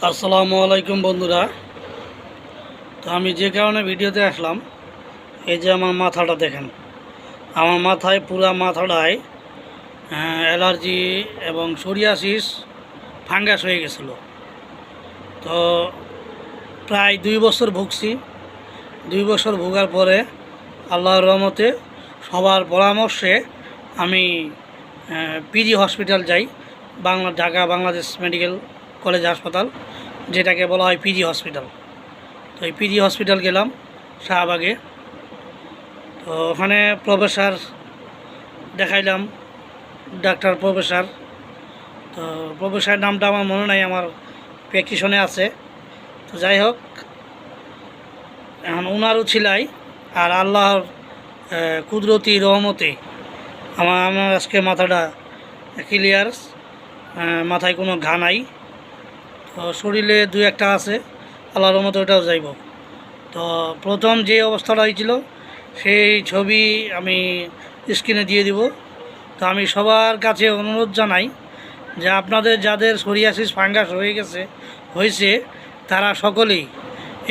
আসসালামু আলাইকুম বন্ধুরা। তো আমি যে কারণে ভিডিওতে আসলাম, এই যে আমার মাথাটা দেখেন। আমার মাথায় পুরা মাথাটায় অ্যালার্জি এবং সোরিয়াসিস ফাঙ্গাস হয়ে গেছিলো। তো প্রায় 2 বছর ভুগছি। 2 বছর ভোগার পরে আল্লাহর রহমতে সবার পরামর্শে আমি পিজি হসপিটাল যাই, ঢাকা বাংলাদেশ মেডিকেল কলেজ হাসপাতাল, যেটাকে বলা হয় পিজি হসপিটাল। তো এই পিজি হসপিটাল গেলাম শাহবাগে। তো ওখানে প্রফেসর দেখাইলাম, ডাক্তার প্রফেসর। তো প্রফেসর নামটা আমার মনে নাই, আমার প্রেসক্রিপশনে আছে। তো যাই হোক, এখন ওনারও ছিলাই। আর আল্লাহর কুদরতি রহমতে আমার আজকে মাথাটা ক্লিয়ার, মাথায় কোনো ঘা নাই। তো শরীরে 2-1টা আছে, আল্লাহর রহমতে ওটাও যাইব। তো প্রথম যে অবস্থাটা হয়েছিল সেই ছবি আমি স্ক্রিনে দিয়ে দিব। তো আমি সবার কাছে অনুরোধ জানাই যে আপনাদের যাদের সোরিয়াসিস ফাঙ্গাস হয়েছে তারা সকলেই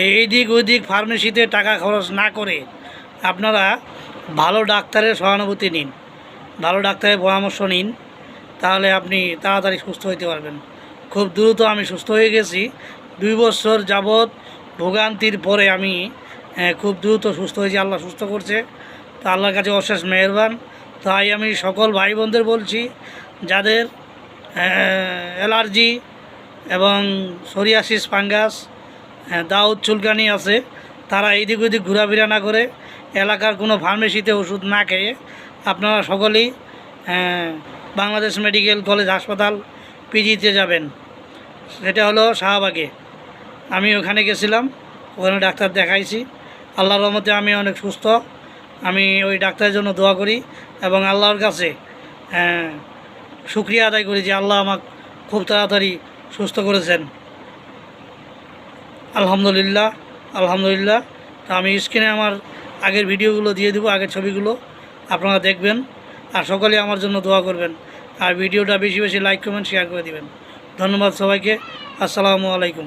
এই দিক ওই দিক ফার্মেসিতে টাকা খরচ না করে আপনারা ভালো ডাক্তারের সহানুভূতি নিন, ভালো ডাক্তারের পরামর্শ নিন। তাহলে আপনি তাড়াতাড়ি সুস্থ হইতে পারবেন। খুব দ্রুত আমি সুস্থ হয়ে গেছি। 2 বছর যাবৎ ভোগান্তির পরে আমি খুব দ্রুত সুস্থ হয়েছি, আল্লাহ সুস্থ করছে। তো আল্লাহর কাছে অশেষ মেহেরবান। তাই আমি সকল ভাই বোনদের বলছি, যাদের অ্যালার্জি এবং সোরিয়াসিস ফাঙ্গাস, দাউদ চুলকানি আছে, তারা এইদিক ওইদিক ঘোরাফেরা না করে এলাকার কোনো ফার্মেসিতে ওষুধ না খেয়ে আপনারা সকলেই বাংলাদেশ মেডিকেল কলেজ হাসপাতাল পিজিতে যাবেন। সেটা হলো শাহবাগে। আমি ওখানে গেছিলাম, ওখানে ডাক্তার দেখাইছি। আল্লাহর রহমতে আমি অনেক সুস্থ। আমি ওই ডাক্তারের জন্য দোয়া করি এবং আল্লাহর কাছে শুকরিয়া আদায় করি যে আল্লাহ আমাকে খুব তাড়াতাড়ি সুস্থ করেছেন। আলহামদুলিল্লাহ, আলহামদুলিল্লাহ। তো আমি স্ক্রিনে আমার আগের ভিডিওগুলো দিয়ে দেবো, আগের ছবিগুলো আপনারা দেখবেন। আর সকলে আমার জন্য দোয়া করবেন। আর ভিডিওটা বেশি বেশি লাইক কমেন্ট শেয়ার করে দিবেন। ধন্যবাদ সবাইকে। আসসালামু আলাইকুম।